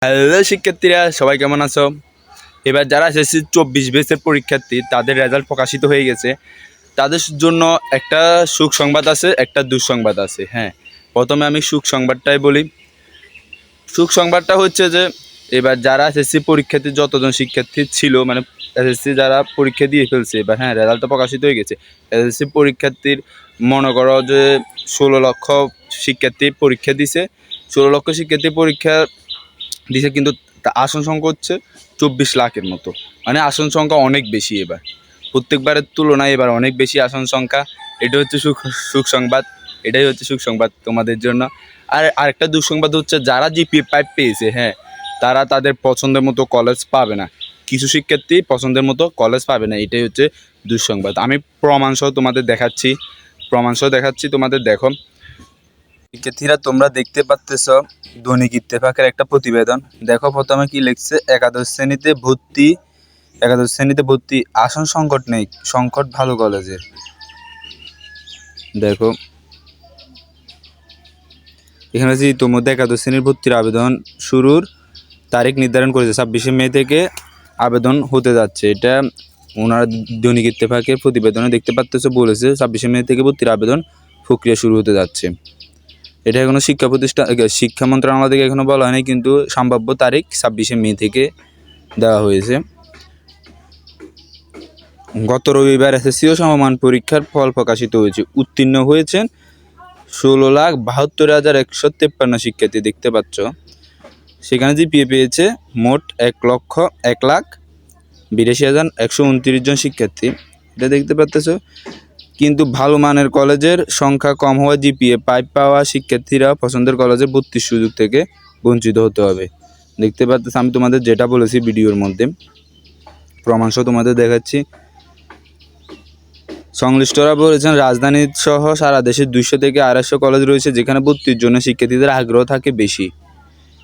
Hello শিক্ষার্থীরা, সবাই কেমন আছো? এবার যারা এসএসসি 24 ব্যাচের পরীক্ষার্থী তাদের রেজাল্ট প্রকাশিত হয়ে গেছে। তাদের জন্য একটা সুখ সংবাদ আছে, একটা দুঃসংবাদ আছে। হ্যাঁ, প্রথমে আমি সুখ সংবাদটাই বলি। সুখ সংবাদটা হচ্ছে যে এবার যারা এসএসসি পরীক্ষার্থী যতজন শিক্ষার্থী ছিল, মানে এসএসসি যারা পরীক্ষা দিয়ে ফেলছে, এবার হ্যাঁ রেজাল্টটা প্রকাশিত হয়ে গেছে। এসএসসি পরীক্ষার্থীর মনে করো যে 16 লক্ষ শিক্ষার্থী পরীক্ষা দিছে। 16 লক্ষ শিক্ষার্থী পরীক্ষা দিছে, কিন্তু আসন সংখ্যা হচ্ছে 24 লাখের মতো। মানে আসন সংখ্যা অনেক বেশি, এবার প্রত্যেকবারের তুলনায় এবার অনেক বেশি আসন সংখ্যা। এটা হচ্ছে সুখ সংবাদ, এটাই হচ্ছে সুখ সংবাদ তোমাদের জন্য। আর আরেকটা দুঃসংবাদ হচ্ছে যারা জিপিএ 5 পেয়েছে, হ্যাঁ তারা তাদের পছন্দের মতো কলেজ পাবে না। কিছু শিক্ষার্থী পছন্দের মতো কলেজ পাবে না, এটাই হচ্ছে দুঃসংবাদ। আমি প্রমাণসহ তোমাদের দেখাচ্ছি, তোমাদের দেখো শিক্ষার্থীরা, তোমরা দেখতে পাচ্তেছ দৈনিক ইত্তেফাকের একটা প্রতিবেদন। দেখো প্রথমে কি লিখছে, একাদশ শ্রেণীতে ভর্তি আসন সংকট নেই, সংকট ভালো কলেজের। দেখো এখানে যে ইতিমধ্যে একাদশ শ্রেণীর ভর্তির আবেদন শুরুর তারিখ নির্ধারণ করেছে, 26শে মে থেকে আবেদন হতে যাচ্ছে। এটা ওনারা দৈনিক ইত্তেফাকের প্রতিবেদনে দেখতে পাচ্তেছ, বলেছে 26শে মে থেকে ভর্তির আবেদন প্রক্রিয়া শুরু হতে যাচ্ছে। এটা এখনো শিক্ষা মন্ত্রণালয় থেকে এখনো বলা হয়নি, কিন্তু সম্ভাব্য তারিখ 26শে মে থেকে দেওয়া হয়েছে। গত রবিবার এসএসসি ও সমমান পরীক্ষার ফল প্রকাশিত হয়েছে। উত্তীর্ণ হয়েছেন 16,72,153 শিক্ষার্থী। দেখতে পাচ্ছ সেখানে জিপিএ পেয়েছে মোট 1,82,129 জন শিক্ষার্থী। এটা দেখতে পাচ্ছ। কিন্তু ভালো মানের কলেজের সংখ্যা কম হওয়া জিপিএ 5 পাওয়া শিক্ষার্থীরা পছন্দের কলেজে ভর্তির সুযোগ থেকে বঞ্চিত হতে হবে। দেখতে পাচ্ছ, আমি তোমাদের যেটা বলেছি ভিডিওর মধ্যে প্রমাণসহ তোমাদের দেখাচ্ছি। সংশ্লিষ্টরা বলেছেন, রাজধানী সহ সারা দেশে 200 থেকে 250 কলেজ রয়েছে যেখানে ভর্তির জন্য শিক্ষার্থীদের আগ্রহ থাকে বেশি।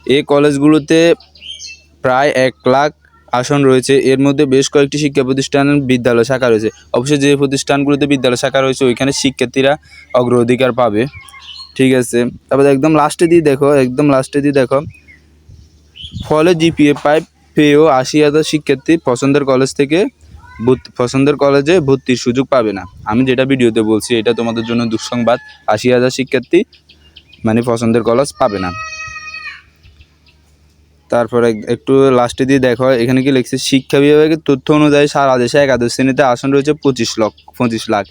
এই কলেজগুলোতে প্রায় 1 লাখ আসন রয়েছে। এর মধ্যে বেশ কয়েকটি শিক্ষা প্রতিষ্ঠানের বিদ্যালয় শাখা রয়েছে। অবশ্যই যে প্রতিষ্ঠানগুলোতে বিদ্যালয় শাখা রয়েছে ওইখানে শিক্ষার্থীরা অগ্রাধিকার পাবে। ঠিক আছে, তারপরে একদম লাস্টে দিয়ে দেখো ফলে জিপিএ 5 পেয়েও 80,000 শিক্ষার্থী পছন্দের কলেজে ভর্তির সুযোগ পাবে না। আমি যেটা ভিডিওতে বলছি এটা তোমাদের জন্য দুঃসংবাদ। 80,000 শিক্ষার্থী মানে পছন্দের কলেজ পাবে না। তারপরে একটু লাস্টে দিয়ে দেখো এখানে কি লিখছে, শিক্ষা বিভাগের তথ্য অনুযায়ী সারা দেশে একাদশ শ্রেণীতে আসন রয়েছে 25 লাখ।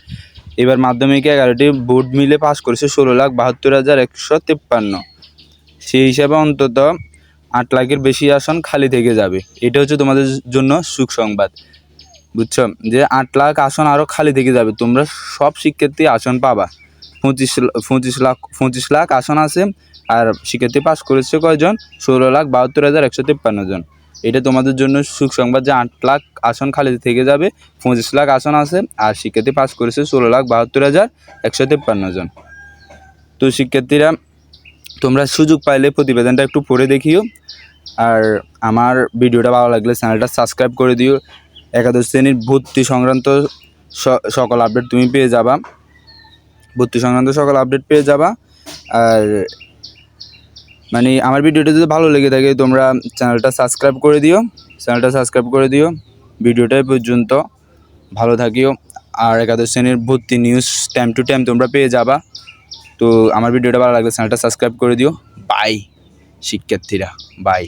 এবার মাধ্যমিকে 11টি বোর্ড মিলে পাস করেছে 16,72,153। সেই হিসাবে অন্তত 8 লাখের বেশি আসন খালি থেকে যাবে। এটা হচ্ছে তোমাদের জন্য সুখ সংবাদ, বুঝছো? যে 8 লাখ আসন আরও খালি থেকে যাবে, তোমরা সব শিক্ষার্থী আসন পাবা। 25 লাখ আসন আছে, আর শিক্ষার্থী পাস করেছে কয়জন? 16,72,153 জন। এটা তোমাদের জন্য সুখ সংবাদ যে 8 লাখ আসন খালি থেকে যাবে, 25 লাখ আসন আছে, আর শিক্ষার্থী পাস করেছে 16,72,153 জন। তো শিক্ষার্থীরা, তোমরা সুযোগ পাইলে প্রতিবেদনটা একটু পড়ে দেখিও। আর আমার ভিডিওটা ভালো লাগলে চ্যানেলটা সাবস্ক্রাইব করে দিও। একাদশ শ্রেণীর ভর্তি সংক্রান্ত সকল আপডেট তুমি পেয়ে যাবা। আর মানে আমার ভিডিওটা যদি ভালো লেগে থাকে তোমরা চ্যানেলটা সাবস্ক্রাইব করে দিও। ভিডিওটা পর্যন্ত ভালো থাকিও। আর একাদশ শ্রেণীর ভর্তি নিউজ টাইম টু টাইম তোমরা পেয়ে যাবা। তো আমার ভিডিওটা ভালো লাগলে চ্যানেলটা সাবস্ক্রাইব করে দিও। বাই শিক্ষার্থীরা, বাই।